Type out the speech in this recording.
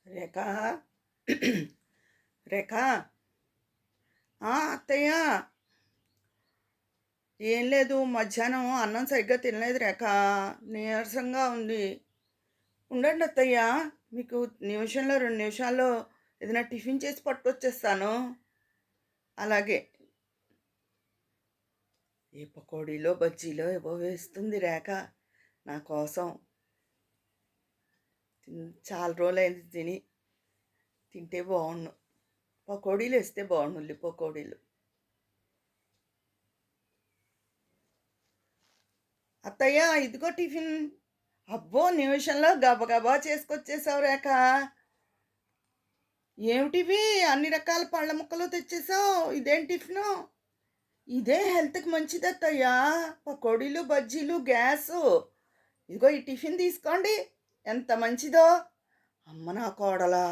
రేఖా రేఖా అత్తయ్య. ఏం లేదు, మధ్యాహ్నం అన్నం సరిగ్గా తినలేదు రేఖ. నీరసంగా ఉంది. ఉండండి అత్తయ్య, మీకు నిమిషంలో 2 నిమిషాల్లో ఏదైనా టిఫిన్ చేసి పట్టుకొచ్చేస్తాను. అలాగే. ఏ పకోడీలో బజ్జీలో ఏవో వేస్తుంది రేఖ నా కోసం. చాలా రోజులైంది తిని. తింటే బాగుండు. పకోడీలు వేస్తే బాగుండు, ఉల్లి పకోడీలు. అత్తయ్య, ఇదిగో టిఫిన్. అబ్బో, నిమిషంలో గబగబా చేసుకొచ్చేసావు రేఖ. ఏమిటివి అన్ని రకాల పళ్ళ ముక్కలు తెచ్చేసావు? ఇదేం టిఫిను? ఇదే హెల్త్కి మంచిది అత్తయ్య. పకోడీలు బజ్జీలు గ్యాసు. ఇదిగో ఈ టిఫిన్ తీసుకోండి, ఎంత మంచిదో. అమ్మ నా కోడలా,